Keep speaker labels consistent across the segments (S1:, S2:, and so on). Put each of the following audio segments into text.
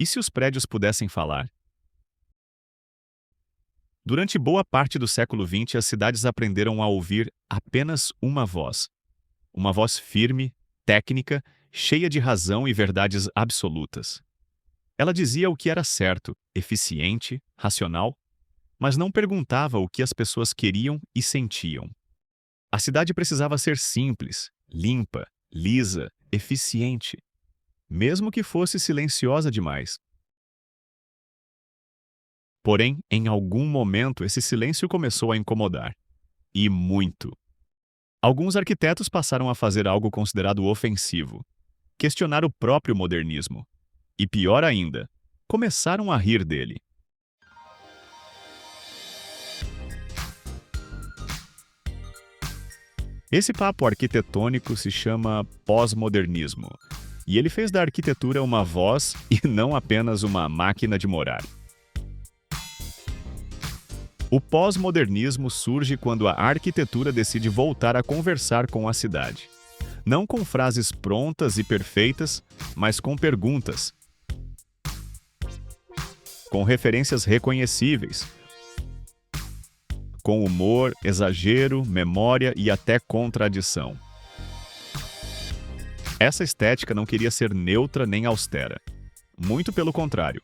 S1: E se os prédios pudessem falar? Durante boa parte do século XX, as cidades aprenderam a ouvir apenas uma voz firme, técnica, cheia de razão e verdades absolutas. Ela dizia o que era certo, eficiente, racional, mas não perguntava o que as pessoas queriam e sentiam. A cidade precisava ser simples, limpa, lisa, eficiente, mesmo que fosse silenciosa demais. Porém, em algum momento, esse silêncio começou a incomodar. E muito. Alguns arquitetos passaram a fazer algo considerado ofensivo: questionar o próprio modernismo. E pior ainda, começaram a rir dele. Esse papo arquitetônico se chama pós-modernismo, e ele fez da arquitetura uma voz e não apenas uma máquina de morar. O pós-modernismo surge quando a arquitetura decide voltar a conversar com a cidade. Não com frases prontas e perfeitas, mas com perguntas. Com referências reconhecíveis. Com humor, exagero, memória e até contradição. Essa estética não queria ser neutra nem austera. Muito pelo contrário.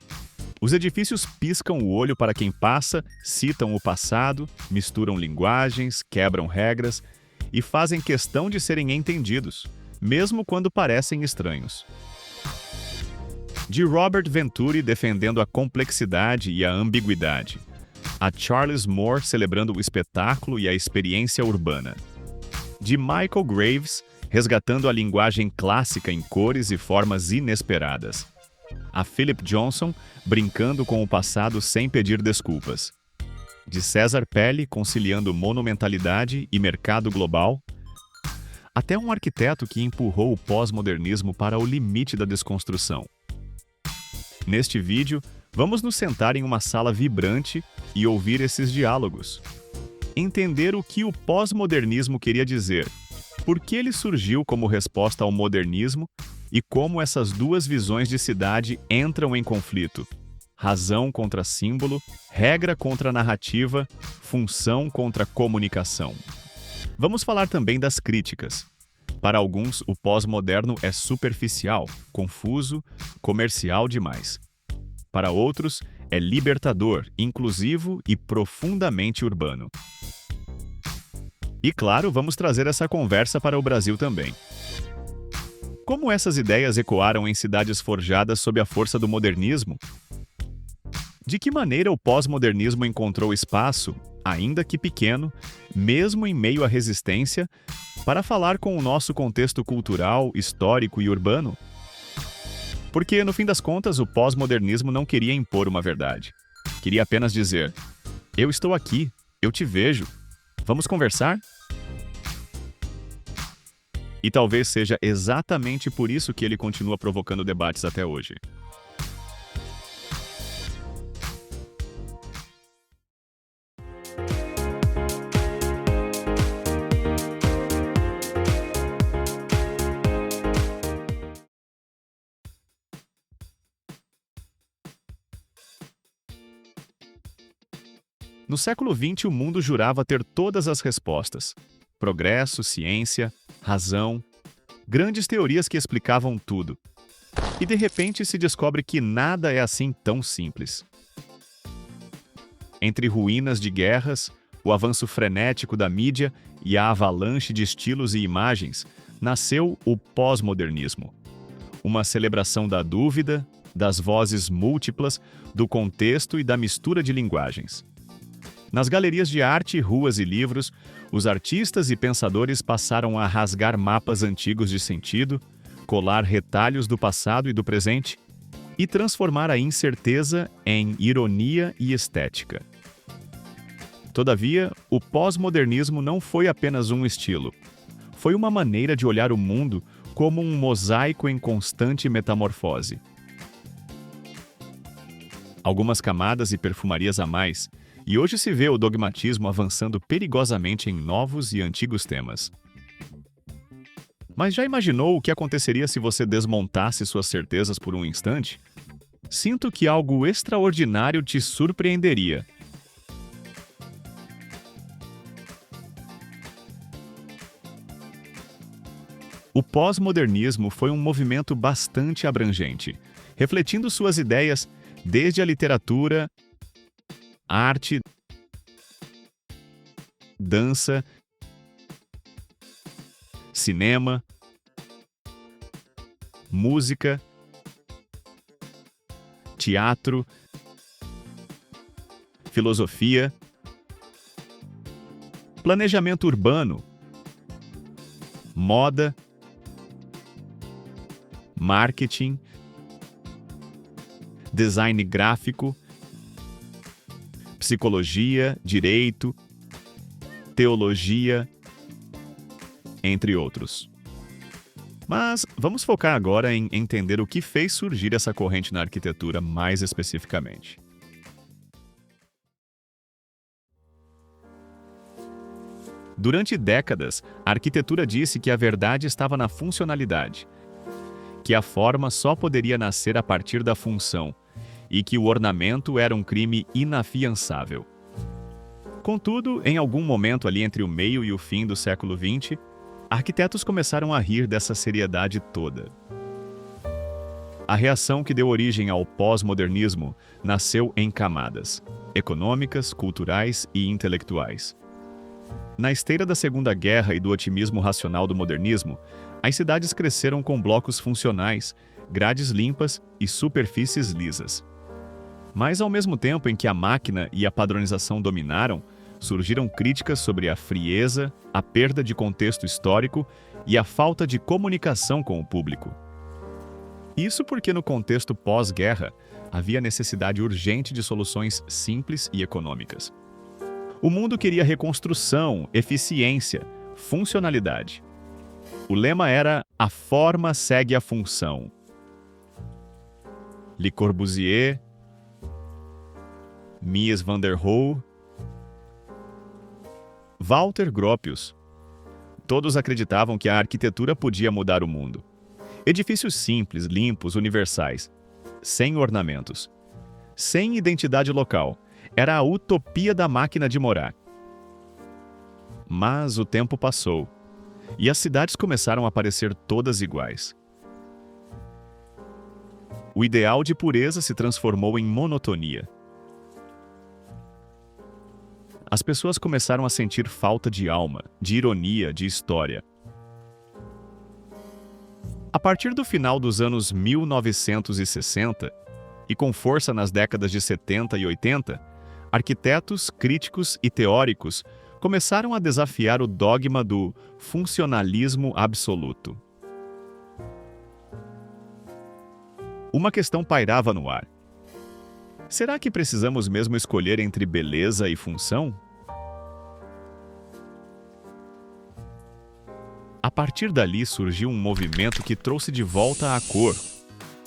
S1: Os edifícios piscam o olho para quem passa, citam o passado, misturam linguagens, quebram regras e fazem questão de serem entendidos, mesmo quando parecem estranhos. De Robert Venturi defendendo a complexidade e a ambiguidade, a Charles Moore celebrando o espetáculo e a experiência urbana. De Michael Graves resgatando a linguagem clássica em cores e formas inesperadas. A Philip Johnson brincando com o passado sem pedir desculpas. De César Pelli conciliando monumentalidade e mercado global. Até um arquiteto que empurrou o pós-modernismo para o limite da desconstrução. Neste vídeo, vamos nos sentar em uma sala vibrante e ouvir esses diálogos. Entender o que o pós-modernismo queria dizer, por que ele surgiu como resposta ao modernismo e como essas duas visões de cidade entram em conflito. Razão contra símbolo, regra contra narrativa, função contra comunicação. Vamos falar também das críticas. Para alguns, o pós-moderno é superficial, confuso, comercial demais. Para outros, é libertador, inclusivo e profundamente urbano. E claro, vamos trazer essa conversa para o Brasil também. Como essas ideias ecoaram em cidades forjadas sob a força do modernismo? De que maneira o pós-modernismo encontrou espaço, ainda que pequeno, mesmo em meio à resistência, para falar com o nosso contexto cultural, histórico e urbano? Porque, no fim das contas, o pós-modernismo não queria impor uma verdade. Queria apenas dizer: eu estou aqui, eu te vejo. Vamos conversar? E talvez seja exatamente por isso que ele continua provocando debates até hoje. No século XX, o mundo jurava ter todas as respostas. Progresso, ciência, razão, grandes teorias que explicavam tudo. E de repente se descobre que nada é assim tão simples. Entre ruínas de guerras, o avanço frenético da mídia e a avalanche de estilos e imagens, nasceu o pós-modernismo. Uma celebração da dúvida, das vozes múltiplas, do contexto e da mistura de linguagens. Nas galerias de arte, ruas e livros, os artistas e pensadores passaram a rasgar mapas antigos de sentido, colar retalhos do passado e do presente e transformar a incerteza em ironia e estética. Todavia, o pós-modernismo não foi apenas um estilo. Foi uma maneira de olhar o mundo como um mosaico em constante metamorfose. Algumas camadas e perfumarias a mais, e hoje se vê o dogmatismo avançando perigosamente em novos e antigos temas. Mas já imaginou o que aconteceria se você desmontasse suas certezas por um instante? Sinto que algo extraordinário te surpreenderia. O pós-modernismo foi um movimento bastante abrangente, refletindo suas ideias desde a literatura, arte, dança, cinema, música, teatro, filosofia, planejamento urbano, moda, marketing, design gráfico, psicologia, direito, teologia, entre outros. Mas vamos focar agora em entender o que fez surgir essa corrente na arquitetura mais especificamente. Durante décadas, a arquitetura disse que a verdade estava na funcionalidade, que a forma só poderia nascer a partir da função e que o ornamento era um crime inafiançável. Contudo, em algum momento ali entre o meio e o fim do século XX, arquitetos começaram a rir dessa seriedade toda. A reação que deu origem ao pós-modernismo nasceu em camadas econômicas, culturais e intelectuais. Na esteira da Segunda Guerra e do otimismo racional do modernismo, as cidades cresceram com blocos funcionais, grades limpas e superfícies lisas. Mas ao mesmo tempo em que a máquina e a padronização dominaram, surgiram críticas sobre a frieza, a perda de contexto histórico e a falta de comunicação com o público. Isso porque no contexto pós-guerra, havia necessidade urgente de soluções simples e econômicas. O mundo queria reconstrução, eficiência, funcionalidade. O lema era "A forma segue a função". Le Corbusier, Mies van der Rohe, Walter Gropius. Todos acreditavam que a arquitetura podia mudar o mundo. Edifícios simples, limpos, universais, sem ornamentos, sem identidade local. Era a utopia da máquina de morar. Mas o tempo passou, e as cidades começaram a parecer todas iguais. O ideal de pureza se transformou em monotonia. As pessoas começaram a sentir falta de alma, de ironia, de história. A partir do final dos anos 1960, e com força nas décadas de 70 e 80, arquitetos, críticos e teóricos começaram a desafiar o dogma do funcionalismo absoluto. Uma questão pairava no ar. Será que precisamos mesmo escolher entre beleza e função? A partir dali surgiu um movimento que trouxe de volta a cor,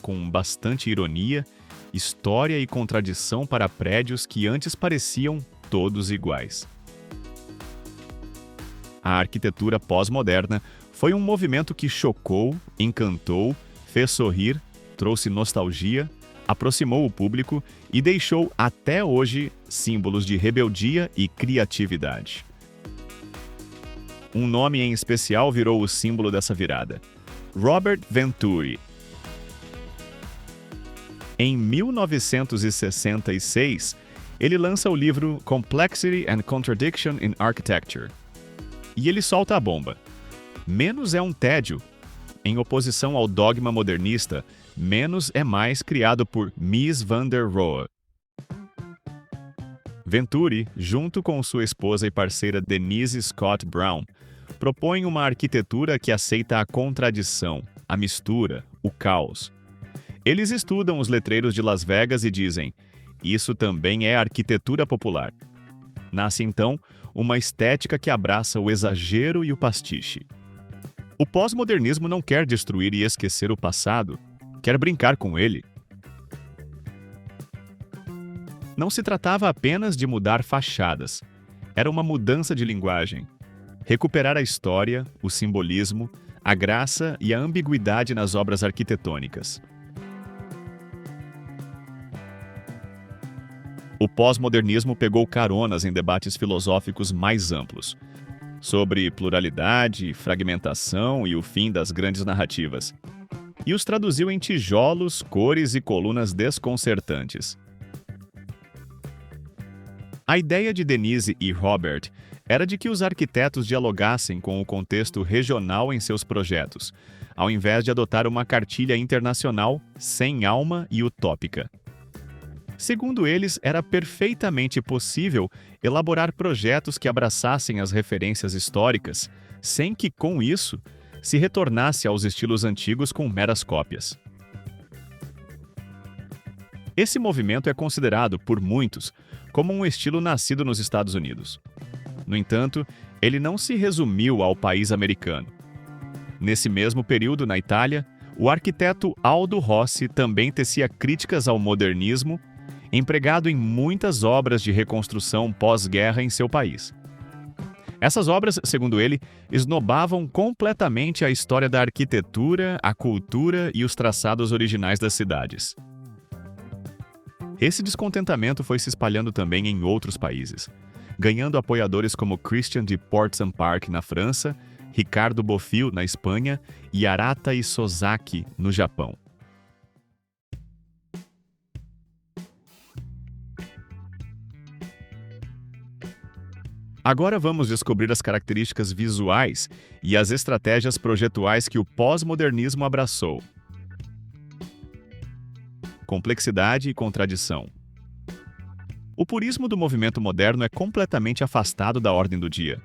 S1: com bastante ironia, história e contradição para prédios que antes pareciam todos iguais. A arquitetura pós-moderna foi um movimento que chocou, encantou, fez sorrir, trouxe nostalgia, aproximou o público e deixou até hoje símbolos de rebeldia e criatividade. Um nome em especial virou o símbolo dessa virada: Robert Venturi. Em 1966, ele lança o livro Complexity and Contradiction in Architecture. E ele solta a bomba. Menos é um tédio. Em oposição ao dogma modernista, menos é mais, criado por Mies van der Rohe. Venturi, junto com sua esposa e parceira Denise Scott Brown, propõe uma arquitetura que aceita a contradição, a mistura, o caos. Eles estudam os letreiros de Las Vegas e dizem: isso também é arquitetura popular. Nasce então uma estética que abraça o exagero e o pastiche. O pós-modernismo não quer destruir e esquecer o passado, quer brincar com ele. Não se tratava apenas de mudar fachadas, era uma mudança de linguagem. Recuperar a história, o simbolismo, a graça e a ambiguidade nas obras arquitetônicas. O pós-modernismo pegou caronas em debates filosóficos mais amplos, sobre pluralidade, fragmentação e o fim das grandes narrativas, e os traduziu em tijolos, cores e colunas desconcertantes. A ideia de Denise e Robert era de que os arquitetos dialogassem com o contexto regional em seus projetos, ao invés de adotar uma cartilha internacional sem alma e utópica. Segundo eles, era perfeitamente possível elaborar projetos que abraçassem as referências históricas, sem que, com isso, se retornasse aos estilos antigos com meras cópias. Esse movimento é considerado, por muitos, como um estilo nascido nos Estados Unidos. No entanto, ele não se resumiu ao país americano. Nesse mesmo período, na Itália, o arquiteto Aldo Rossi também tecia críticas ao modernismo, empregado em muitas obras de reconstrução pós-guerra em seu país. Essas obras, segundo ele, esnobavam completamente a história da arquitetura, a cultura e os traçados originais das cidades. Esse descontentamento foi se espalhando também em outros países, ganhando apoiadores como Christian de Portzamparc na França, Ricardo Bofill na Espanha e Arata Isozaki no Japão. Agora vamos descobrir as características visuais e as estratégias projetuais que o pós-modernismo abraçou. Complexidade e contradição. O purismo do movimento moderno é completamente afastado da ordem do dia.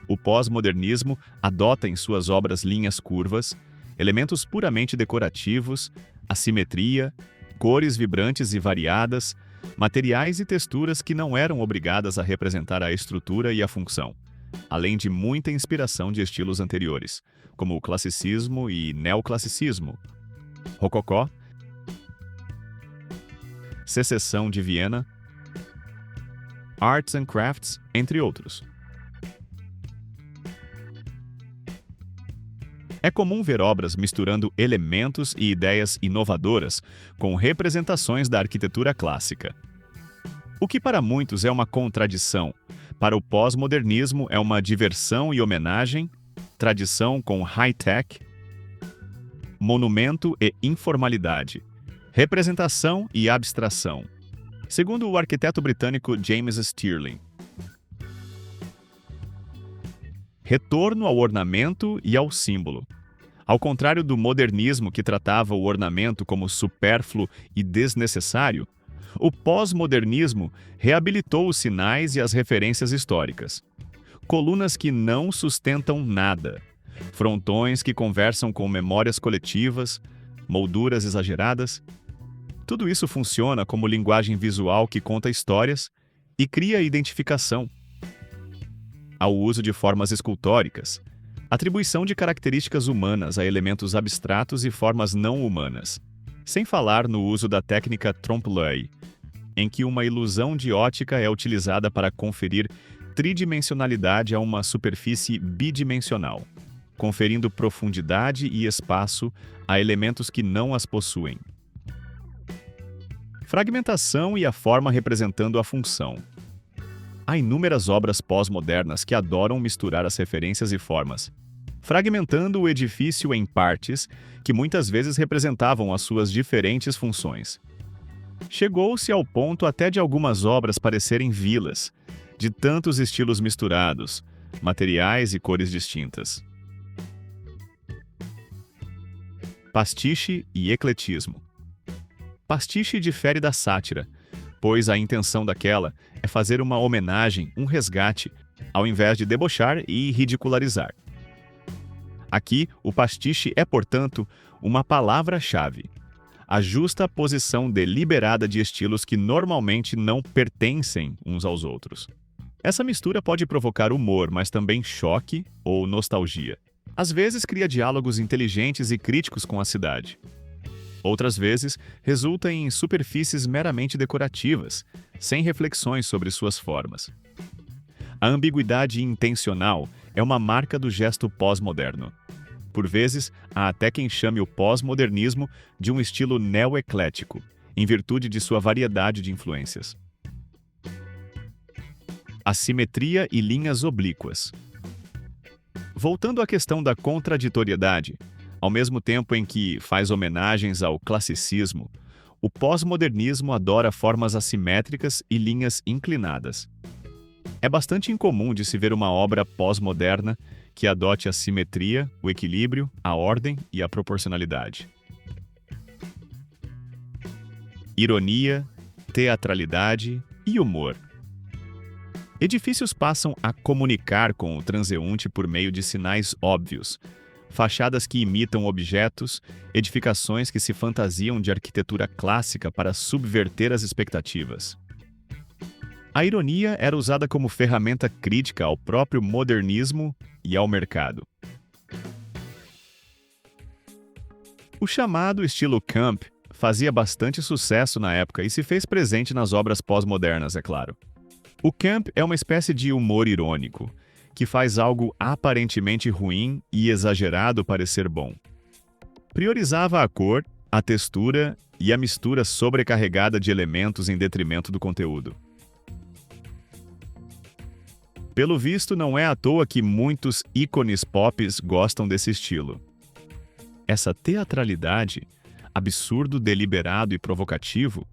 S1: O pós-modernismo adota em suas obras linhas curvas, elementos puramente decorativos, assimetria, cores vibrantes e variadas, materiais e texturas que não eram obrigadas a representar a estrutura e a função, além de muita inspiração de estilos anteriores, como o classicismo e neoclassicismo, rococó, Secessão de Viena, Arts and Crafts, entre outros. É comum ver obras misturando elementos e ideias inovadoras com representações da arquitetura clássica. O que para muitos é uma contradição, para o pós-modernismo é uma diversão e homenagem, tradição com high-tech, monumento e informalidade, representação e abstração. Segundo o arquiteto britânico James Stirling, retorno ao ornamento e ao símbolo. Ao contrário do modernismo que tratava o ornamento como supérfluo e desnecessário, o pós-modernismo reabilitou os sinais e as referências históricas. Colunas que não sustentam nada, frontões que conversam com memórias coletivas, molduras exageradas. Tudo isso funciona como linguagem visual que conta histórias e cria identificação. Ao uso de formas escultóricas, atribuição de características humanas a elementos abstratos e formas não humanas, sem falar no uso da técnica trompe-l'œil, em que uma ilusão de ótica é utilizada para conferir tridimensionalidade a uma superfície bidimensional, conferindo profundidade e espaço a elementos que não as possuem. Fragmentação e a forma representando a função. Há inúmeras obras pós-modernas que adoram misturar as referências e formas, fragmentando o edifício em partes que muitas vezes representavam as suas diferentes funções. Chegou-se ao ponto até de algumas obras parecerem vilas, de tantos estilos misturados, materiais e cores distintas. Pastiche e ecletismo. Pastiche difere da sátira, pois a intenção daquela é fazer uma homenagem, um resgate, ao invés de debochar e ridicularizar. Aqui, o pastiche é, portanto, uma palavra-chave. A justa posição deliberada de estilos que normalmente não pertencem uns aos outros. Essa mistura pode provocar humor, mas também choque ou nostalgia. Às vezes cria diálogos inteligentes e críticos com a cidade. Outras vezes, resulta em superfícies meramente decorativas, sem reflexões sobre suas formas. A ambiguidade intencional é uma marca do gesto pós-moderno. Por vezes, há até quem chame o pós-modernismo de um estilo neo-eclético, em virtude de sua variedade de influências. assimetria e linhas oblíquas. Voltando à questão da contraditoriedade, ao mesmo tempo em que faz homenagens ao classicismo, o pós-modernismo adora formas assimétricas e linhas inclinadas. É bastante incomum de se ver uma obra pós-moderna que adote a simetria, o equilíbrio, a ordem e a proporcionalidade. Ironia, teatralidade e humor. Edifícios passam a comunicar com o transeunte por meio de sinais óbvios, fachadas que imitam objetos, edificações que se fantasiam de arquitetura clássica para subverter as expectativas. A ironia era usada como ferramenta crítica ao próprio modernismo e ao mercado. O chamado estilo camp fazia bastante sucesso na época e se fez presente nas obras pós-modernas, é claro. O camp é uma espécie de humor irônico, que faz algo aparentemente ruim e exagerado parecer bom. Priorizava a cor, a textura e a mistura sobrecarregada de elementos em detrimento do conteúdo. Pelo visto, não é à toa que muitos ícones pop gostam desse estilo. Essa teatralidade, absurdo, deliberado e provocativo,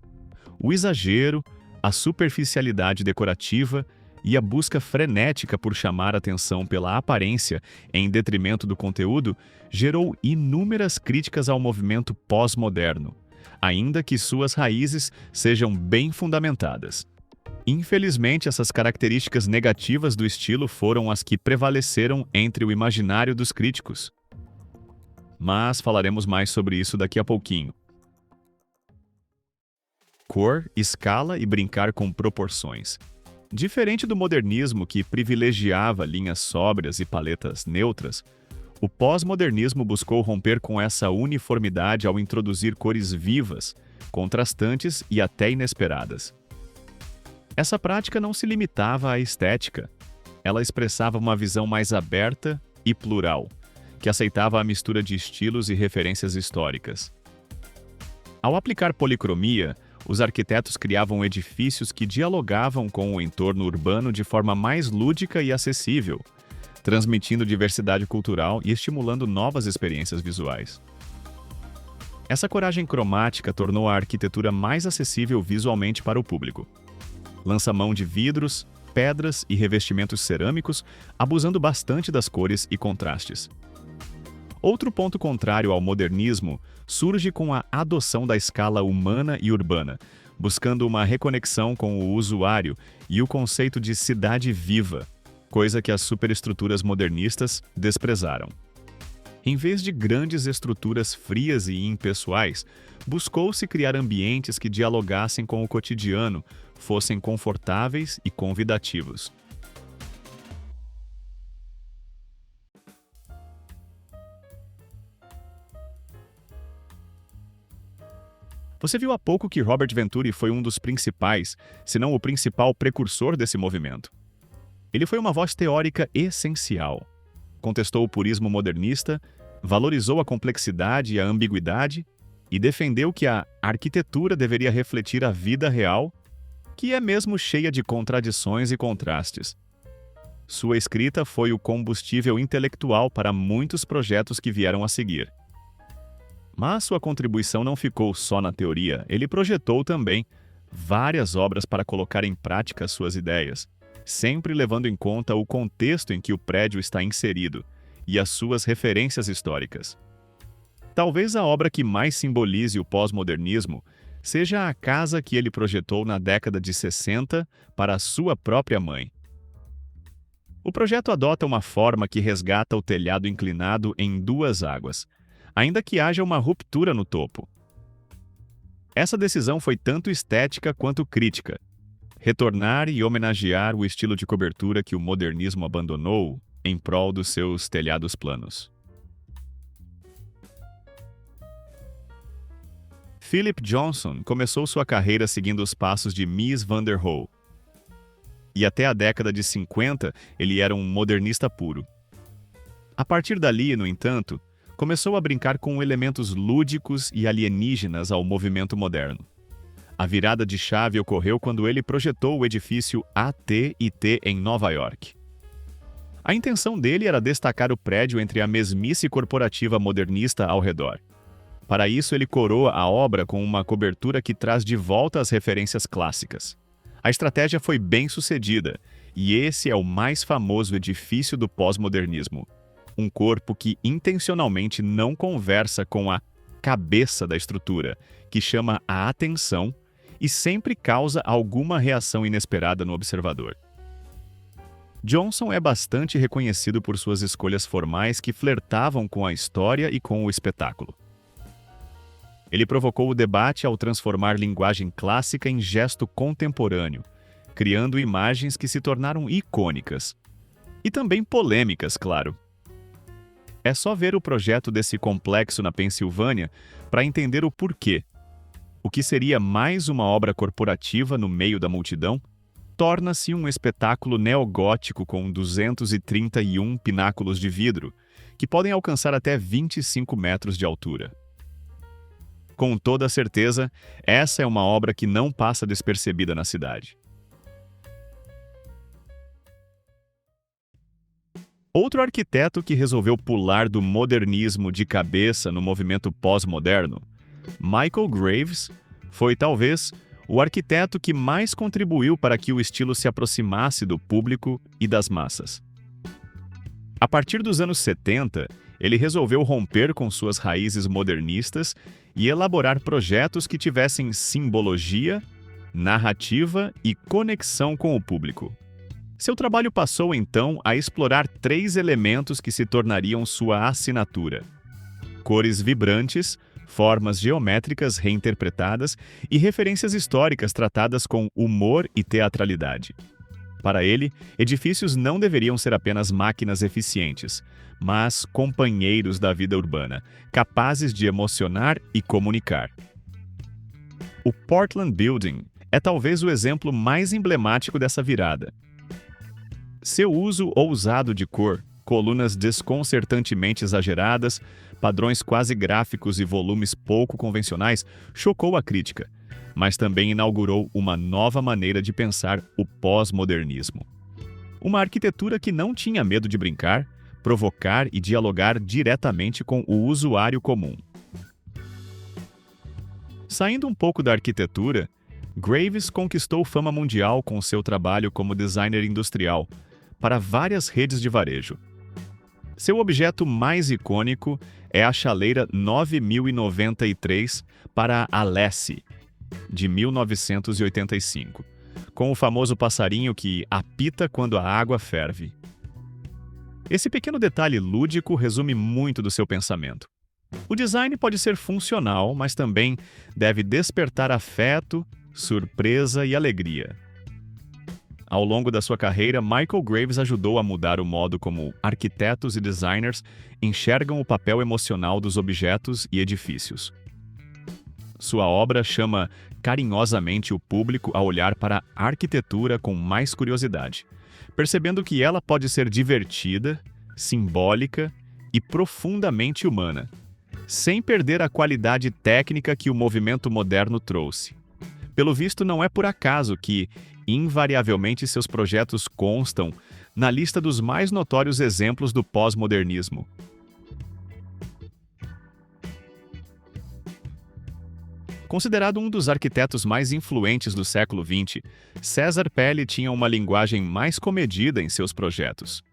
S1: o exagero, a superficialidade decorativa e a busca frenética por chamar atenção pela aparência em detrimento do conteúdo gerou inúmeras críticas ao movimento pós-moderno, ainda que suas raízes sejam bem fundamentadas. Infelizmente, essas características negativas do estilo foram as que prevaleceram entre o imaginário dos críticos. Mas falaremos mais sobre isso daqui a pouquinho. Cor, escala e brincar com proporções. Diferente do modernismo, que privilegiava linhas sóbrias e paletas neutras, o pós-modernismo buscou romper com essa uniformidade ao introduzir cores vivas, contrastantes e até inesperadas. Essa prática não se limitava à estética. Ela expressava uma visão mais aberta e plural, que aceitava a mistura de estilos e referências históricas. Ao aplicar policromia, os arquitetos criavam edifícios que dialogavam com o entorno urbano de forma mais lúdica e acessível, transmitindo diversidade cultural e estimulando novas experiências visuais. Essa coragem cromática tornou a arquitetura mais acessível visualmente para o público. Lança mão de vidros, pedras e revestimentos cerâmicos, abusando bastante das cores e contrastes. Outro ponto contrário ao modernismo surge com a adoção da escala humana e urbana, buscando uma reconexão com o usuário e o conceito de cidade viva, coisa que as superestruturas modernistas desprezaram. Em vez de grandes estruturas frias e impessoais, buscou-se criar ambientes que dialogassem com o cotidiano, fossem confortáveis e convidativos. Você viu há pouco que Robert Venturi foi um dos principais, se não o principal precursor desse movimento. Ele foi uma voz teórica essencial. Contestou o purismo modernista, valorizou a complexidade e a ambiguidade e defendeu que a arquitetura deveria refletir a vida real, que é mesmo cheia de contradições e contrastes. Sua escrita foi o combustível intelectual para muitos projetos que vieram a seguir. Mas sua contribuição não ficou só na teoria, ele projetou também várias obras para colocar em prática suas ideias, sempre levando em conta o contexto em que o prédio está inserido e as suas referências históricas. Talvez a obra que mais simbolize o pós-modernismo seja a casa que ele projetou na década de 60 para a sua própria mãe. O projeto adota uma forma que resgata o telhado inclinado em duas águas, ainda que haja uma ruptura no topo. Essa decisão foi tanto estética quanto crítica. Retornar e homenagear o estilo de cobertura que o modernismo abandonou em prol dos seus telhados planos. Philip Johnson começou sua carreira seguindo os passos de Mies van der Rohe. E até a década de 50, ele era um modernista puro. A partir dali, no entanto, começou a brincar com elementos lúdicos e alienígenas ao movimento moderno. A virada de chave ocorreu quando ele projetou o edifício AT&T em Nova York. A intenção dele era destacar o prédio entre a mesmice corporativa modernista ao redor. Para isso, ele coroa a obra com uma cobertura que traz de volta as referências clássicas. A estratégia foi bem sucedida, e esse é o mais famoso edifício do pós-modernismo. Um corpo que intencionalmente não conversa com a cabeça da estrutura, que chama a atenção e sempre causa alguma reação inesperada no observador. Johnson é bastante reconhecido por suas escolhas formais que flertavam com a história e com o espetáculo. Ele provocou o debate ao transformar linguagem clássica em gesto contemporâneo, criando imagens que se tornaram icônicas. E também polêmicas, claro. É só ver o projeto desse complexo na Pensilvânia para entender o porquê. O que seria mais uma obra corporativa no meio da multidão, torna-se um espetáculo neogótico com 231 pináculos de vidro, que podem alcançar até 25 metros de altura. Com toda certeza, essa é uma obra que não passa despercebida na cidade. Outro arquiteto que resolveu pular do modernismo de cabeça no movimento pós-moderno, Michael Graves, foi talvez o arquiteto que mais contribuiu para que o estilo se aproximasse do público e das massas. A partir dos anos 70, ele resolveu romper com suas raízes modernistas e elaborar projetos que tivessem simbologia, narrativa e conexão com o público. Seu trabalho passou, então, a explorar 3 elementos que se tornariam sua assinatura: cores vibrantes, formas geométricas reinterpretadas e referências históricas tratadas com humor e teatralidade. Para ele, edifícios não deveriam ser apenas máquinas eficientes, mas companheiros da vida urbana, capazes de emocionar e comunicar. O Portland Building é talvez o exemplo mais emblemático dessa virada. Seu uso ousado de cor, colunas desconcertantemente exageradas, padrões quase gráficos e volumes pouco convencionais chocou a crítica, mas também inaugurou uma nova maneira de pensar o pós-modernismo. Uma arquitetura que não tinha medo de brincar, provocar e dialogar diretamente com o usuário comum. Saindo um pouco da arquitetura, Graves conquistou fama mundial com seu trabalho como designer industrial para várias redes de varejo. Seu objeto mais icônico é a chaleira 9093 para a Alessi, de 1985, com o famoso passarinho que apita quando a água ferve. Esse pequeno detalhe lúdico resume muito do seu pensamento. O design pode ser funcional, mas também deve despertar afeto, surpresa e alegria. Ao longo da sua carreira, Michael Graves ajudou a mudar o modo como arquitetos e designers enxergam o papel emocional dos objetos e edifícios. Sua obra chama carinhosamente o público a olhar para a arquitetura com mais curiosidade, percebendo que ela pode ser divertida, simbólica e profundamente humana, sem perder a qualidade técnica que o movimento moderno trouxe. Pelo visto, não é por acaso que, invariavelmente, seus projetos constam na lista dos mais notórios exemplos do pós-modernismo. Considerado um dos arquitetos mais influentes do século XX, César Pelli tinha uma linguagem mais comedida em seus projetos.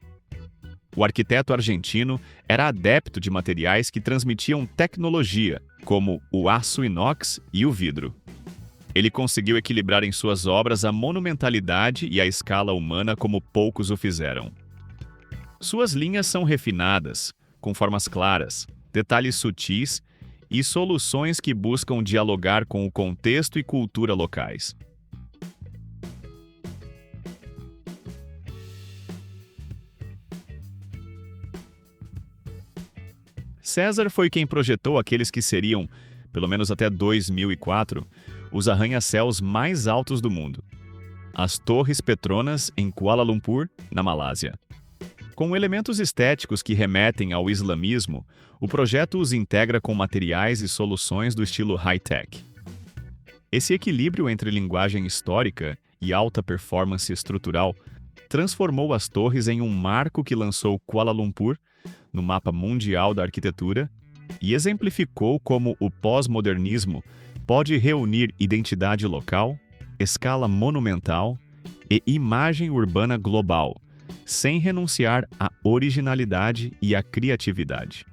S1: O arquiteto argentino era adepto de materiais que transmitiam tecnologia, como o aço inox e o vidro. Ele conseguiu equilibrar em suas obras a monumentalidade e a escala humana como poucos o fizeram. Suas linhas são refinadas, com formas claras, detalhes sutis e soluções que buscam dialogar com o contexto e cultura locais. César foi quem projetou aqueles que seriam, pelo menos até 2004, os arranha-céus mais altos do mundo. As Torres Petronas, em Kuala Lumpur, na Malásia. Com elementos estéticos que remetem ao islamismo, o projeto os integra com materiais e soluções do estilo high-tech. Esse equilíbrio entre linguagem histórica e alta performance estrutural transformou as torres em um marco que lançou Kuala Lumpur no mapa mundial da arquitetura e exemplificou como o pós-modernismo pode reunir identidade local, escala monumental e imagem urbana global, sem renunciar à originalidade e à criatividade.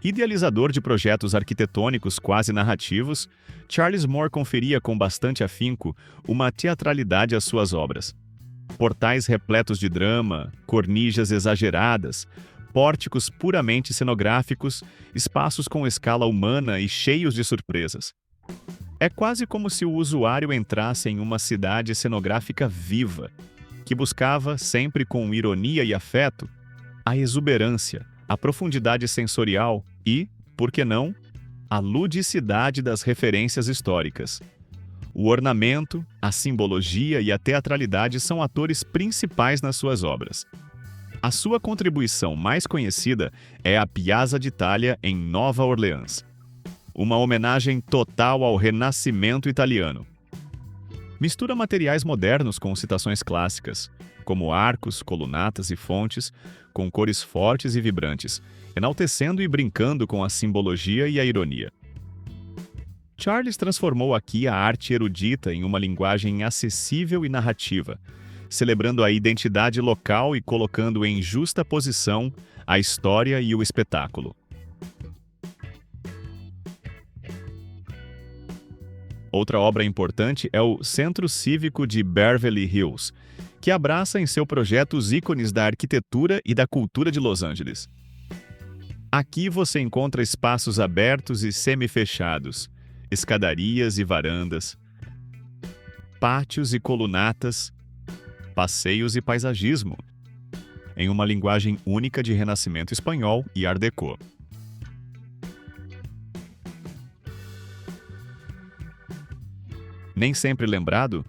S1: Idealizador de projetos arquitetônicos quase narrativos, Charles Moore conferia com bastante afinco uma teatralidade às suas obras. Portais repletos de drama, cornijas exageradas, pórticos puramente cenográficos, espaços com escala humana e cheios de surpresas. É quase como se o usuário entrasse em uma cidade cenográfica viva, que buscava, sempre com ironia e afeto, a exuberância, a profundidade sensorial e, por que não, a ludicidade das referências históricas. O ornamento, a simbologia e a teatralidade são atores principais nas suas obras. A sua contribuição mais conhecida é a Piazza d'Italia, em Nova Orleans. Uma homenagem total ao Renascimento italiano. Mistura materiais modernos com citações clássicas, como arcos, colunatas e fontes, com cores fortes e vibrantes, enaltecendo e brincando com a simbologia e a ironia. Charles transformou aqui a arte erudita em uma linguagem acessível e narrativa, celebrando a identidade local e colocando em justa posição a história e o espetáculo. Outra obra importante é o Centro Cívico de Beverly Hills, que abraça em seu projeto os ícones da arquitetura e da cultura de Los Angeles. Aqui você encontra espaços abertos e semi-fechados, escadarias e varandas, pátios e colunatas, passeios e paisagismo, em uma linguagem única de Renascimento espanhol e Art Deco. Nem sempre lembrado,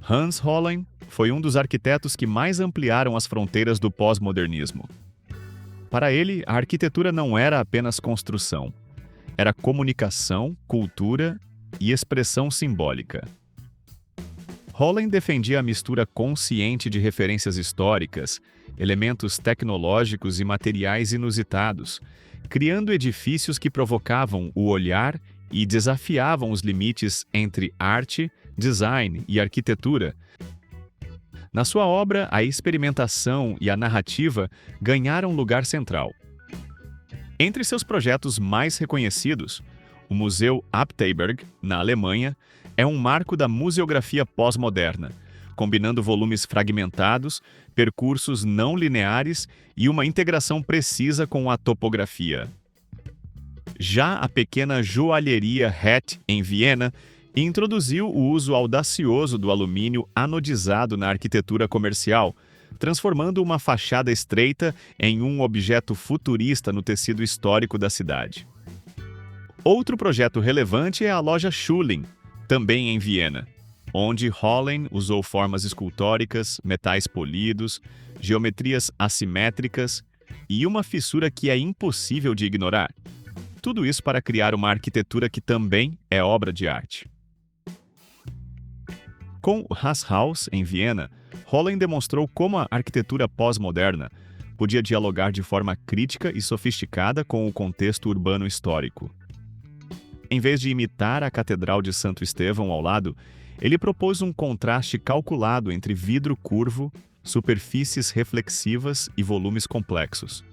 S1: Hans Hollein foi um dos arquitetos que mais ampliaram as fronteiras do pós-modernismo. Para ele, a arquitetura não era apenas construção, era comunicação, cultura e expressão simbólica. Hollein defendia a mistura consciente de referências históricas, elementos tecnológicos e materiais inusitados, criando edifícios que provocavam o olhar e desafiavam os limites entre arte, design e arquitetura. Na sua obra, a experimentação e a narrativa ganharam lugar central. Entre seus projetos mais reconhecidos, o Museu Abteberg, na Alemanha, é um marco da museografia pós-moderna, combinando volumes fragmentados, percursos não lineares e uma integração precisa com a topografia. Já a pequena joalheria Het, em Viena, introduziu o uso audacioso do alumínio anodizado na arquitetura comercial, transformando uma fachada estreita em um objeto futurista no tecido histórico da cidade. Outro projeto relevante é a loja Schulin, também em Viena, onde Hollein usou formas escultóricas, metais polidos, geometrias assimétricas e uma fissura que é impossível de ignorar. Tudo isso para criar uma arquitetura que também é obra de arte. Com o Rathaus, em Viena, Hollein demonstrou como a arquitetura pós-moderna podia dialogar de forma crítica e sofisticada com o contexto urbano histórico. Em vez de imitar a Catedral de Santo Estevão ao lado, ele propôs um contraste calculado entre vidro curvo, superfícies reflexivas e volumes complexos.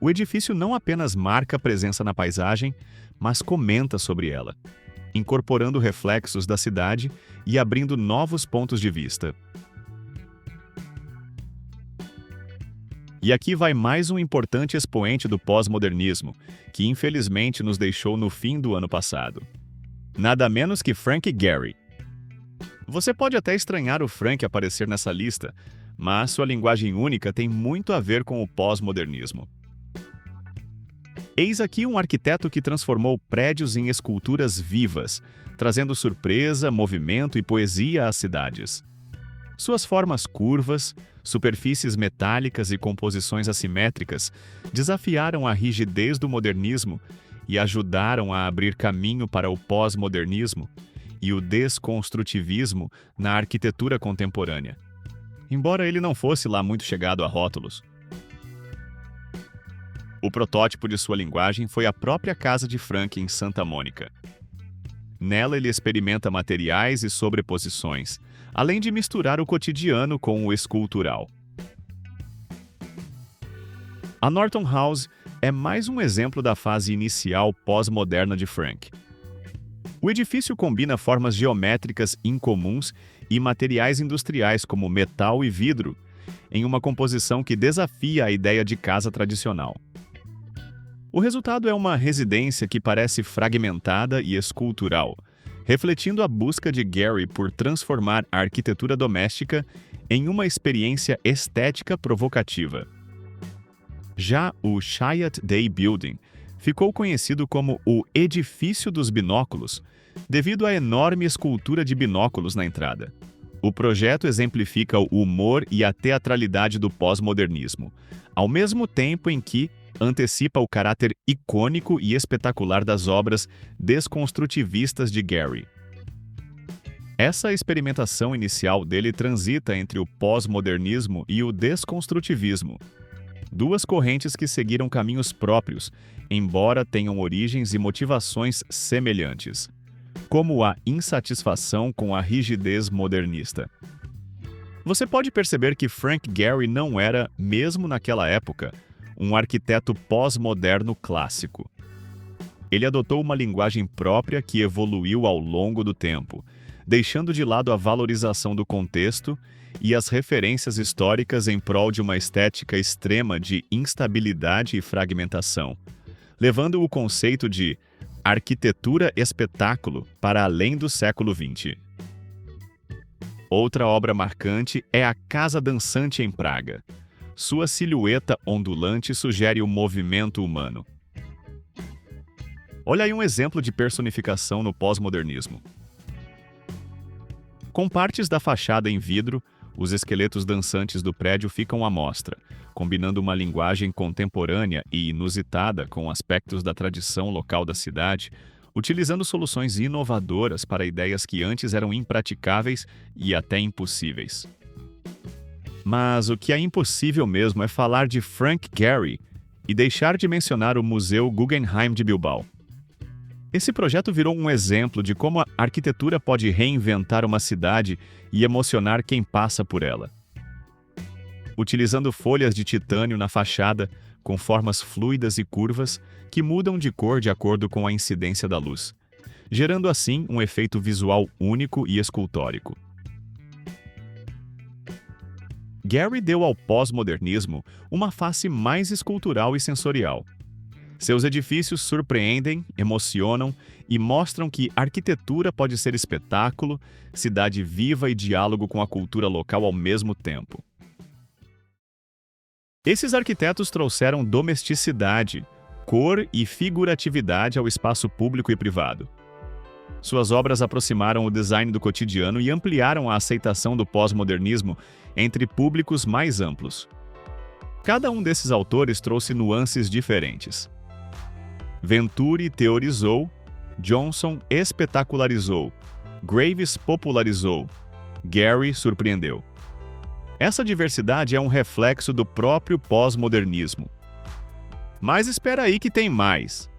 S1: O edifício não apenas marca presença na paisagem, mas comenta sobre ela, incorporando reflexos da cidade e abrindo novos pontos de vista. E aqui vai mais um importante expoente do pós-modernismo, que infelizmente nos deixou no fim do ano passado. Nada menos que Frank Gehry. Você pode até estranhar o Frank aparecer nessa lista, mas sua linguagem única tem muito a ver com o pós-modernismo. Eis aqui um arquiteto que transformou prédios em esculturas vivas, trazendo surpresa, movimento e poesia às cidades. Suas formas curvas, superfícies metálicas e composições assimétricas desafiaram a rigidez do modernismo e ajudaram a abrir caminho para o pós-modernismo e o desconstrutivismo na arquitetura contemporânea, embora ele não fosse lá muito chegado a rótulos. O protótipo de sua linguagem foi a própria casa de Frank em Santa Mônica. Nela ele experimenta materiais e sobreposições, além de misturar o cotidiano com o escultural. A Norton House é mais um exemplo da fase inicial pós-moderna de Frank. O edifício combina formas geométricas incomuns e materiais industriais como metal e vidro, em uma composição que desafia a ideia de casa tradicional. O resultado é uma residência que parece fragmentada e escultural, refletindo a busca de Gehry por transformar a arquitetura doméstica em uma experiência estética provocativa. Já o Chiat Day Building ficou conhecido como o Edifício dos Binóculos, devido à enorme escultura de binóculos na entrada. O projeto exemplifica o humor e a teatralidade do pós-modernismo, ao mesmo tempo em que antecipa o caráter icônico e espetacular das obras desconstrutivistas de Gehry. Essa experimentação inicial dele transita entre o pós-modernismo e o desconstrutivismo, duas correntes que seguiram caminhos próprios, embora tenham origens e motivações semelhantes, como a insatisfação com a rigidez modernista. Você pode perceber que Frank Gehry não era, mesmo naquela época, um arquiteto pós-moderno clássico. Ele adotou uma linguagem própria que evoluiu ao longo do tempo, deixando de lado a valorização do contexto e as referências históricas em prol de uma estética extrema de instabilidade e fragmentação, levando o conceito de arquitetura-espetáculo para além do século XX. Outra obra marcante é a Casa Dançante em Praga. Sua silhueta ondulante sugere o movimento humano. Olha aí um exemplo de personificação no pós-modernismo. Com partes da fachada em vidro, os esqueletos dançantes do prédio ficam à mostra, combinando uma linguagem contemporânea e inusitada com aspectos da tradição local da cidade, utilizando soluções inovadoras para ideias que antes eram impraticáveis e até impossíveis. Mas o que é impossível mesmo é falar de Frank Gehry e deixar de mencionar o Museu Guggenheim de Bilbao. Esse projeto virou um exemplo de como a arquitetura pode reinventar uma cidade e emocionar quem passa por ela. Utilizando folhas de titânio na fachada, com formas fluidas e curvas que mudam de cor de acordo com a incidência da luz, gerando assim um efeito visual único e escultórico. Gehry deu ao pós-modernismo uma face mais escultural e sensorial. Seus edifícios surpreendem, emocionam e mostram que arquitetura pode ser espetáculo, cidade viva e diálogo com a cultura local ao mesmo tempo. Esses arquitetos trouxeram domesticidade, cor e figuratividade ao espaço público e privado. Suas obras aproximaram o design do cotidiano e ampliaram a aceitação do pós-modernismo entre públicos mais amplos. Cada um desses autores trouxe nuances diferentes. Venturi teorizou, Johnson espetacularizou, Graves popularizou, Gehry surpreendeu. Essa diversidade é um reflexo do próprio pós-modernismo. Mas espera aí que tem mais.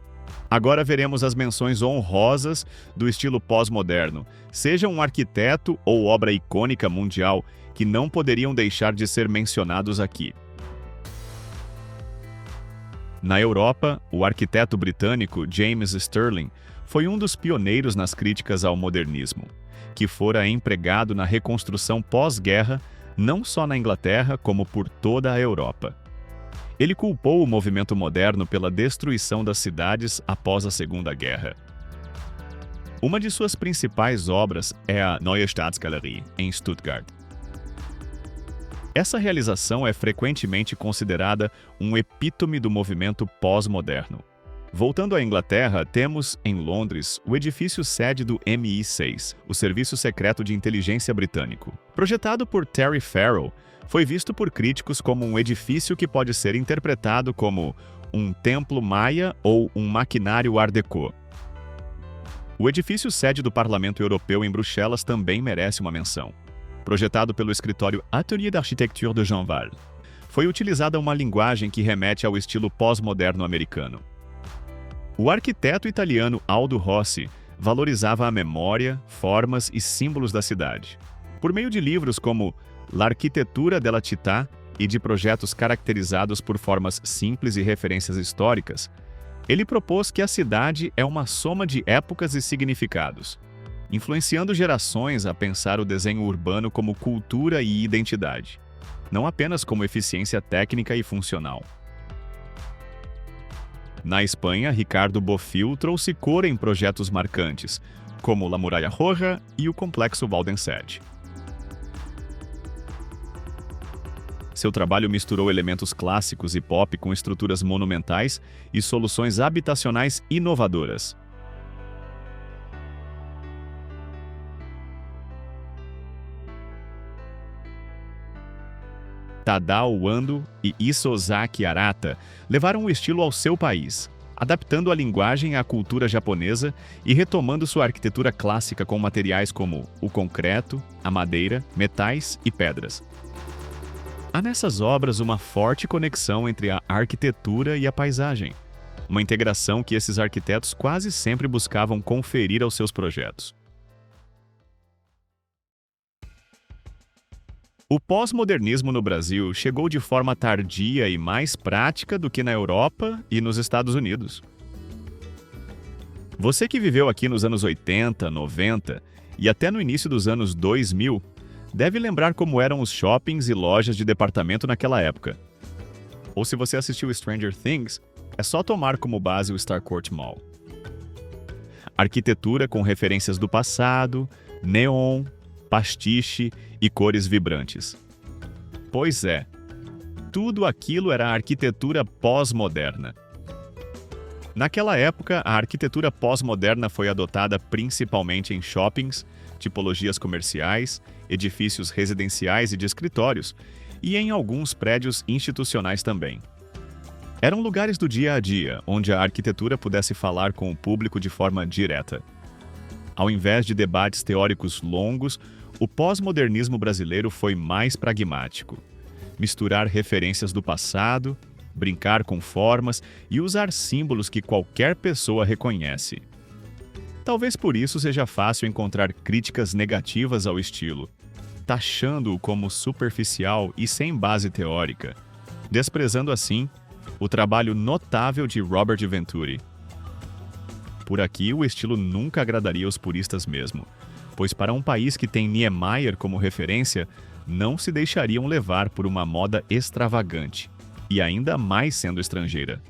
S1: Agora veremos as menções honrosas do estilo pós-moderno, seja um arquiteto ou obra icônica mundial, que não poderiam deixar de ser mencionados aqui. Na Europa, o arquiteto britânico James Stirling foi um dos pioneiros nas críticas ao modernismo, que fora empregado na reconstrução pós-guerra, não só na Inglaterra, como por toda a Europa. Ele culpou o movimento moderno pela destruição das cidades após a Segunda Guerra. Uma de suas principais obras é a Neue Staatsgalerie, em Stuttgart. Essa realização é frequentemente considerada um epítome do movimento pós-moderno. Voltando à Inglaterra, temos, em Londres, o edifício sede do MI6, o Serviço Secreto de Inteligência Britânico. Projetado por Terry Farrell, foi visto por críticos como um edifício que pode ser interpretado como um templo maia ou um maquinário Art Deco. O edifício sede do Parlamento Europeu em Bruxelas também merece uma menção. Projetado pelo escritório Atelier d'Architecture de Jean Val, foi utilizada uma linguagem que remete ao estilo pós-moderno americano. O arquiteto italiano Aldo Rossi valorizava a memória, formas e símbolos da cidade. Por meio de livros como L'Architettura della Città e de projetos caracterizados por formas simples e referências históricas, ele propôs que a cidade é uma soma de épocas e significados, influenciando gerações a pensar o desenho urbano como cultura e identidade, não apenas como eficiência técnica e funcional. Na Espanha, Ricardo Bofill trouxe cor em projetos marcantes, como La Muralla Roja e o Complexo Waldenserg. Seu trabalho misturou elementos clássicos e pop com estruturas monumentais e soluções habitacionais inovadoras. Tadao Ando e Isozaki Arata levaram o estilo ao seu país, adaptando a linguagem à cultura japonesa e retomando sua arquitetura clássica com materiais como o concreto, a madeira, metais e pedras. Há nessas obras uma forte conexão entre a arquitetura e a paisagem, uma integração que esses arquitetos quase sempre buscavam conferir aos seus projetos. O pós-modernismo no Brasil chegou de forma tardia e mais prática do que na Europa e nos Estados Unidos. Você que viveu aqui nos anos 80, 90 e até no início dos anos 2000, deve lembrar como eram os shoppings e lojas de departamento naquela época. Ou se você assistiu Stranger Things, é só tomar como base o Starcourt Mall. Arquitetura com referências do passado, neon, pastiche e cores vibrantes. Pois é, tudo aquilo era arquitetura pós-moderna. Naquela época, a arquitetura pós-moderna foi adotada principalmente em shoppings, tipologias comerciais, edifícios residenciais e de escritórios, e em alguns prédios institucionais também. Eram lugares do dia a dia, onde a arquitetura pudesse falar com o público de forma direta. Ao invés de debates teóricos longos, o pós-modernismo brasileiro foi mais pragmático. Misturar referências do passado, brincar com formas e usar símbolos que qualquer pessoa reconhece. Talvez por isso seja fácil encontrar críticas negativas ao estilo, taxando-o como superficial e sem base teórica, desprezando assim o trabalho notável de Robert Venturi. Por aqui, o estilo nunca agradaria os puristas mesmo, pois para um país que tem Niemeyer como referência, não se deixariam levar por uma moda extravagante, e ainda mais sendo estrangeira.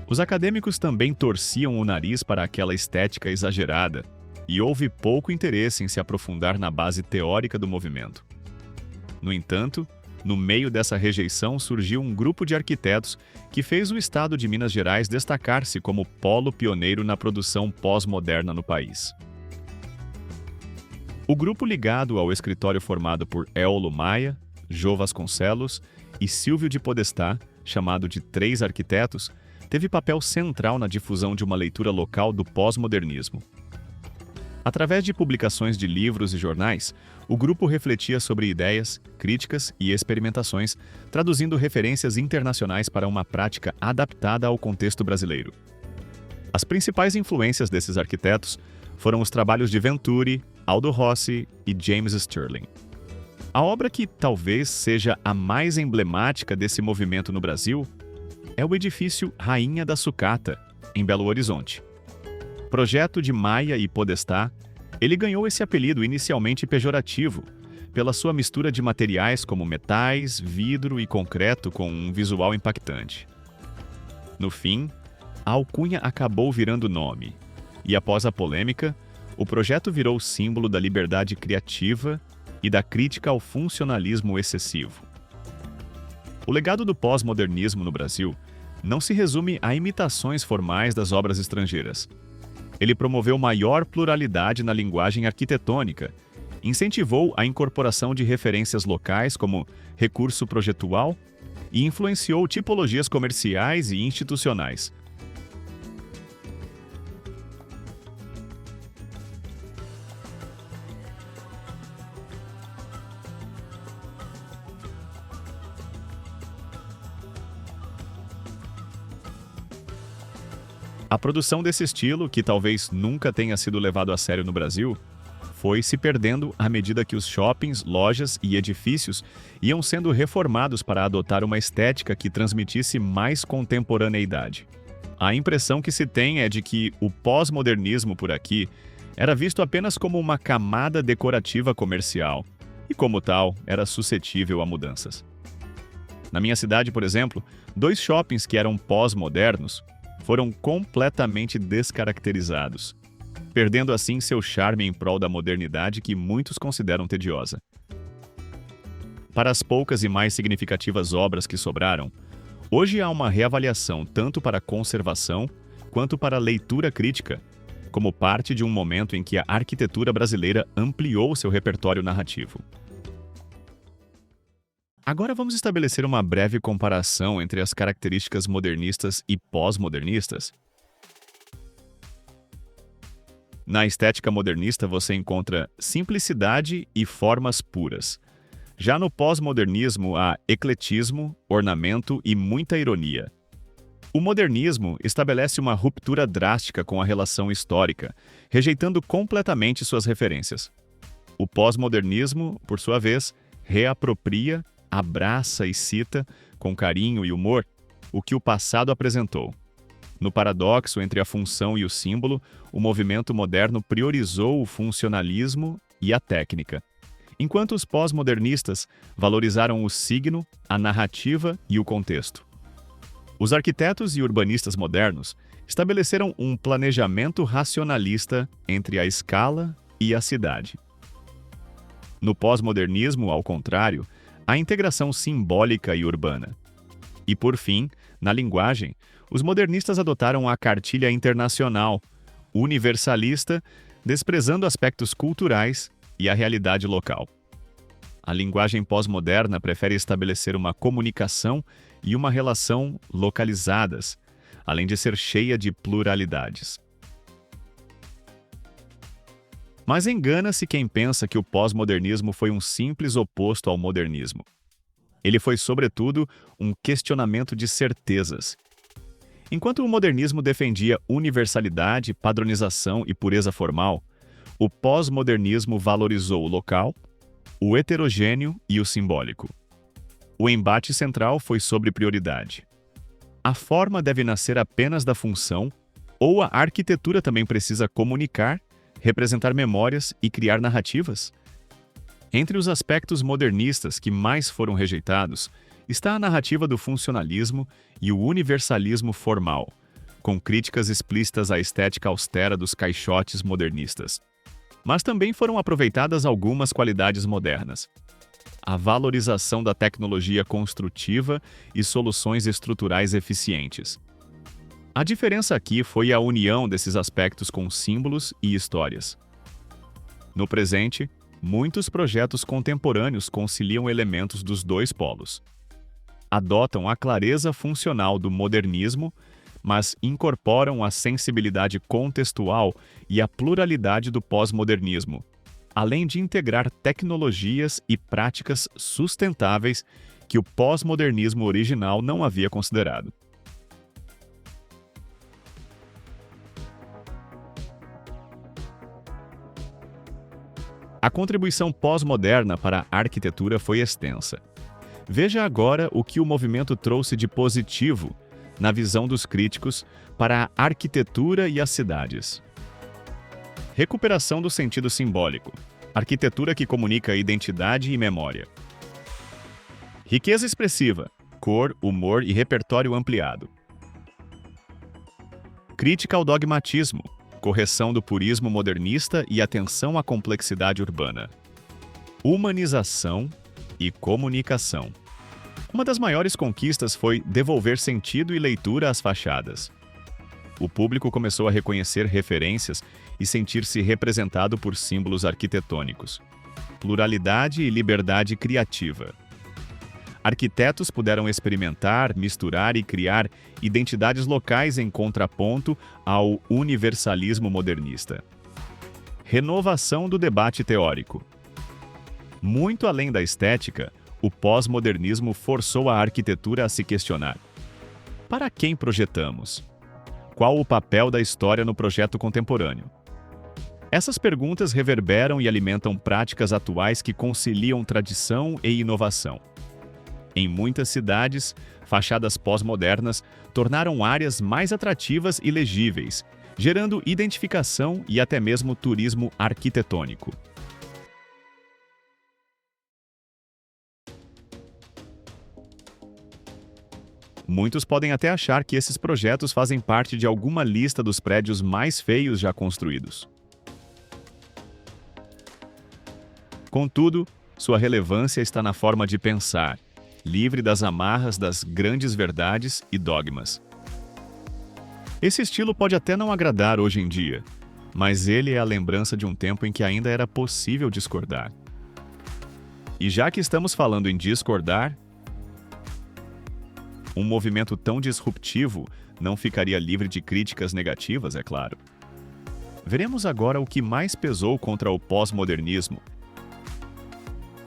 S1: Os acadêmicos também torciam o nariz para aquela estética exagerada, e houve pouco interesse em se aprofundar na base teórica do movimento. No entanto, no meio dessa rejeição surgiu um grupo de arquitetos que fez o estado de Minas Gerais destacar-se como polo pioneiro na produção pós-moderna no país. O grupo ligado ao escritório formado por Éolo Maia, Jô Vasconcelos e Silvio de Podestá, chamado de Três Arquitetos, teve papel central na difusão de uma leitura local do pós-modernismo. Através de publicações de livros e jornais, o grupo refletia sobre ideias, críticas e experimentações, traduzindo referências internacionais para uma prática adaptada ao contexto brasileiro. As principais influências desses arquitetos foram os trabalhos de Venturi, Aldo Rossi e James Stirling. A obra que talvez seja a mais emblemática desse movimento no Brasil é o edifício Rainha da Sucata, em Belo Horizonte. Projeto de Maia e Podestá, ele ganhou esse apelido inicialmente pejorativo, pela sua mistura de materiais como metais, vidro e concreto com um visual impactante. No fim, a alcunha acabou virando nome, e após a polêmica, o projeto virou símbolo da liberdade criativa e da crítica ao funcionalismo excessivo. O legado do pós-modernismo no Brasil não se resume a imitações formais das obras estrangeiras. Ele promoveu maior pluralidade na linguagem arquitetônica, incentivou a incorporação de referências locais como recurso projetual e influenciou tipologias comerciais e institucionais. A produção desse estilo, que talvez nunca tenha sido levado a sério no Brasil, foi se perdendo à medida que os shoppings, lojas e edifícios iam sendo reformados para adotar uma estética que transmitisse mais contemporaneidade. A impressão que se tem é de que o pós-modernismo por aqui era visto apenas como uma camada decorativa comercial e, como tal, era suscetível a mudanças. Na minha cidade, por exemplo, 2 shoppings que eram pós-modernos foram completamente descaracterizados, perdendo assim seu charme em prol da modernidade que muitos consideram tediosa. Para as poucas e mais significativas obras que sobraram, hoje há uma reavaliação tanto para a conservação quanto para a leitura crítica, como parte de um momento em que a arquitetura brasileira ampliou seu repertório narrativo. Agora vamos estabelecer uma breve comparação entre as características modernistas e pós-modernistas. Na estética modernista você encontra simplicidade e formas puras. Já no pós-modernismo há ecletismo, ornamento e muita ironia. O modernismo estabelece uma ruptura drástica com a relação histórica, rejeitando completamente suas referências. O pós-modernismo, por sua vez, reapropria, abraça e cita, com carinho e humor, o que o passado apresentou. No paradoxo entre a função e o símbolo, o movimento moderno priorizou o funcionalismo e a técnica, enquanto os pós-modernistas valorizaram o signo, a narrativa e o contexto. Os arquitetos e urbanistas modernos estabeleceram um planejamento racionalista entre a escala e a cidade. No pós-modernismo, ao contrário, a integração simbólica e urbana. E, por fim, na linguagem, os modernistas adotaram a cartilha internacional, universalista, desprezando aspectos culturais e a realidade local. A linguagem pós-moderna prefere estabelecer uma comunicação e uma relação localizadas, além de ser cheia de pluralidades. Mas engana-se quem pensa que o pós-modernismo foi um simples oposto ao modernismo. Ele foi, sobretudo, um questionamento de certezas. Enquanto o modernismo defendia universalidade, padronização e pureza formal, o pós-modernismo valorizou o local, o heterogêneo e o simbólico. O embate central foi sobre prioridade. A forma deve nascer apenas da função, ou a arquitetura também precisa comunicar, representar memórias e criar narrativas? Entre os aspectos modernistas que mais foram rejeitados está a narrativa do funcionalismo e o universalismo formal, com críticas explícitas à estética austera dos caixotes modernistas. Mas também foram aproveitadas algumas qualidades modernas. A valorização da tecnologia construtiva e soluções estruturais eficientes. A diferença aqui foi a união desses aspectos com símbolos e histórias. No presente, muitos projetos contemporâneos conciliam elementos dos 2 polos. Adotam a clareza funcional do modernismo, mas incorporam a sensibilidade contextual e a pluralidade do pós-modernismo, além de integrar tecnologias e práticas sustentáveis que o pós-modernismo original não havia considerado. A contribuição pós-moderna para a arquitetura foi extensa. Veja agora o que o movimento trouxe de positivo, na visão dos críticos, para a arquitetura e as cidades. Recuperação do sentido simbólico. Arquitetura que comunica identidade e memória. Riqueza expressiva. Cor, humor e repertório ampliado. Crítica ao dogmatismo. Correção do purismo modernista e atenção à complexidade urbana. Humanização e comunicação. Uma das maiores conquistas foi devolver sentido e leitura às fachadas. O público começou a reconhecer referências e sentir-se representado por símbolos arquitetônicos. Pluralidade e liberdade criativa. Arquitetos puderam experimentar, misturar e criar identidades locais em contraponto ao universalismo modernista. Renovação do debate teórico. Muito além da estética, o pós-modernismo forçou a arquitetura a se questionar: para quem projetamos? Qual o papel da história no projeto contemporâneo? Essas perguntas reverberam e alimentam práticas atuais que conciliam tradição e inovação. Em muitas cidades, fachadas pós-modernas tornaram áreas mais atrativas e legíveis, gerando identificação e até mesmo turismo arquitetônico. Muitos podem até achar que esses projetos fazem parte de alguma lista dos prédios mais feios já construídos. Contudo, sua relevância está na forma de pensar, livre das amarras das grandes verdades e dogmas. Esse estilo pode até não agradar hoje em dia, mas ele é a lembrança de um tempo em que ainda era possível discordar. E já que estamos falando em discordar, um movimento tão disruptivo não ficaria livre de críticas negativas, é claro. Veremos agora o que mais pesou contra o pós-modernismo.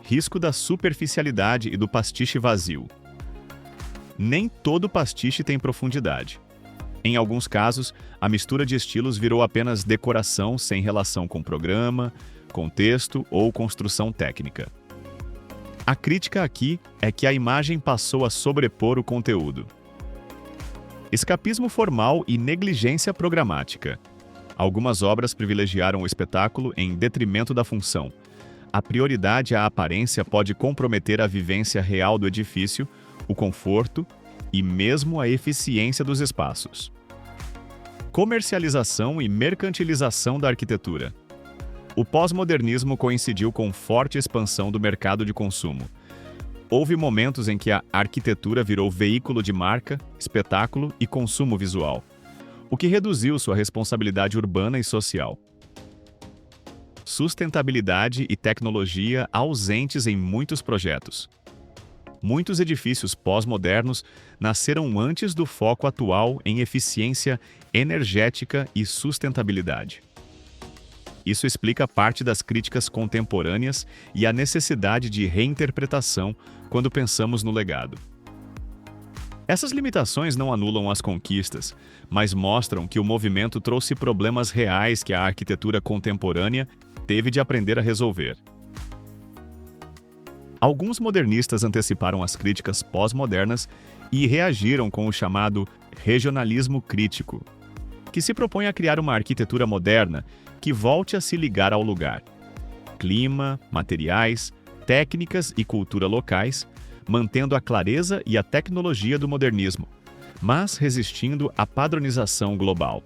S1: Risco da superficialidade e do pastiche vazio. Nem todo pastiche tem profundidade. Em alguns casos, a mistura de estilos virou apenas decoração sem relação com programa, contexto ou construção técnica. A crítica aqui é que a imagem passou a sobrepor o conteúdo. Escapismo formal e negligência programática. Algumas obras privilegiaram o espetáculo em detrimento da função. A prioridade à aparência pode comprometer a vivência real do edifício, o conforto e mesmo a eficiência dos espaços. Comercialização e mercantilização da arquitetura. O pós-modernismo coincidiu com forte expansão do mercado de consumo. Houve momentos em que a arquitetura virou veículo de marca, espetáculo e consumo visual, o que reduziu sua responsabilidade urbana e social. Sustentabilidade e tecnologia ausentes em muitos projetos. Muitos edifícios pós-modernos nasceram antes do foco atual em eficiência energética e sustentabilidade. Isso explica parte das críticas contemporâneas e a necessidade de reinterpretação quando pensamos no legado. Essas limitações não anulam as conquistas, mas mostram que o movimento trouxe problemas reais que a arquitetura contemporânea teve de aprender a resolver. Alguns modernistas anteciparam as críticas pós-modernas e reagiram com o chamado regionalismo crítico, que se propõe a criar uma arquitetura moderna que volte a se ligar ao lugar. Clima, materiais, técnicas e cultura locais, mantendo a clareza e a tecnologia do modernismo, mas resistindo à padronização global.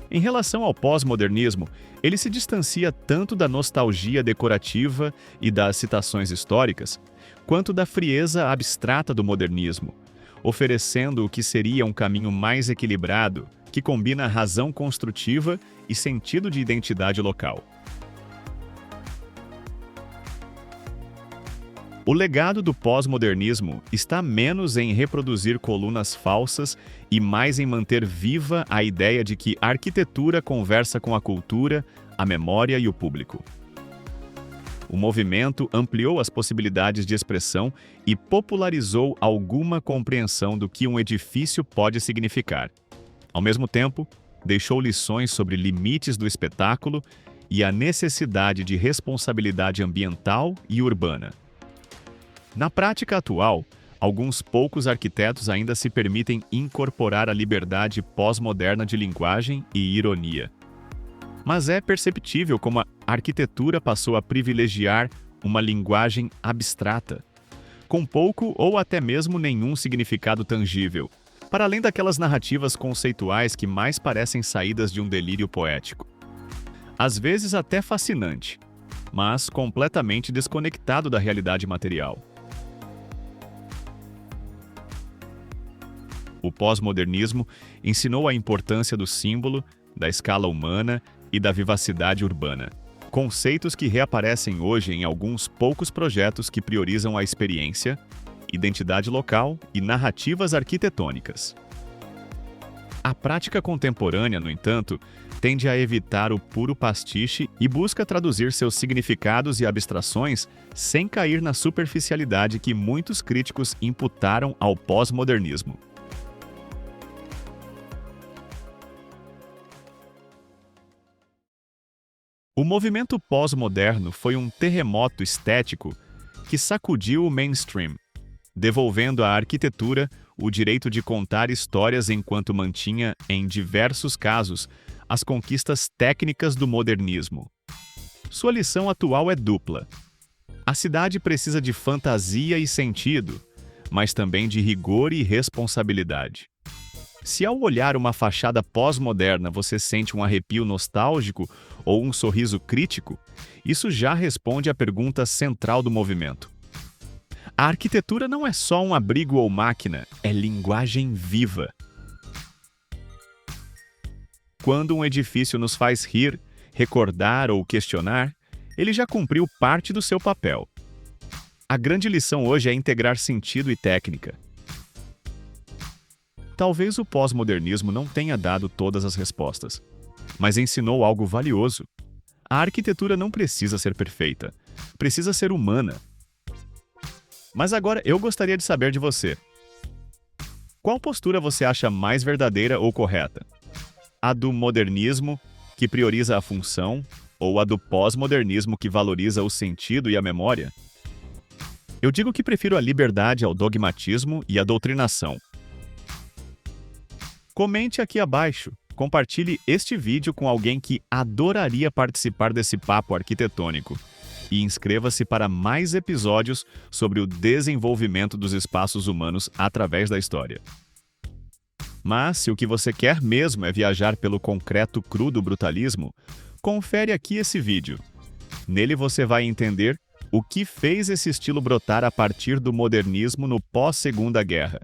S1: Em relação ao pós-modernismo, ele se distancia tanto da nostalgia decorativa e das citações históricas, quanto da frieza abstrata do modernismo, oferecendo o que seria um caminho mais equilibrado, que combina razão construtiva e sentido de identidade local. O legado do pós-modernismo está menos em reproduzir colunas falsas e mais em manter viva a ideia de que a arquitetura conversa com a cultura, a memória e o público. O movimento ampliou as possibilidades de expressão e popularizou alguma compreensão do que um edifício pode significar. Ao mesmo tempo, deixou lições sobre limites do espetáculo e a necessidade de responsabilidade ambiental e urbana. Na prática atual, alguns poucos arquitetos ainda se permitem incorporar a liberdade pós-moderna de linguagem e ironia. Mas é perceptível como a arquitetura passou a privilegiar uma linguagem abstrata, com pouco ou até mesmo nenhum significado tangível, para além daquelas narrativas conceituais que mais parecem saídas de um delírio poético. Às vezes até fascinante, mas completamente desconectado da realidade material. O pós-modernismo ensinou a importância do símbolo, da escala humana e da vivacidade urbana. Conceitos que reaparecem hoje em alguns poucos projetos que priorizam a experiência, identidade local e narrativas arquitetônicas. A prática contemporânea, no entanto, tende a evitar o puro pastiche e busca traduzir seus significados e abstrações sem cair na superficialidade que muitos críticos imputaram ao pós-modernismo. O movimento pós-moderno foi um terremoto estético que sacudiu o mainstream, devolvendo à arquitetura o direito de contar histórias enquanto mantinha, em diversos casos, as conquistas técnicas do modernismo. Sua lição atual é dupla. A cidade precisa de fantasia e sentido, mas também de rigor e responsabilidade. Se ao olhar uma fachada pós-moderna você sente um arrepio nostálgico ou um sorriso crítico, isso já responde à pergunta central do movimento. A arquitetura não é só um abrigo ou máquina, é linguagem viva. Quando um edifício nos faz rir, recordar ou questionar, ele já cumpriu parte do seu papel. A grande lição hoje é integrar sentido e técnica. Talvez o pós-modernismo não tenha dado todas as respostas, mas ensinou algo valioso. A arquitetura não precisa ser perfeita, precisa ser humana. Mas agora eu gostaria de saber de você. Qual postura você acha mais verdadeira ou correta? A do modernismo, que prioriza a função, ou a do pós-modernismo, que valoriza o sentido e a memória? Eu digo que prefiro a liberdade ao dogmatismo e à doutrinação. Comente aqui abaixo, compartilhe este vídeo com alguém que adoraria participar desse papo arquitetônico. E inscreva-se para mais episódios sobre o desenvolvimento dos espaços humanos através da história. Mas, se o que você quer mesmo é viajar pelo concreto cru do brutalismo, confere aqui esse vídeo. Nele você vai entender o que fez esse estilo brotar a partir do modernismo no pós-Segunda Guerra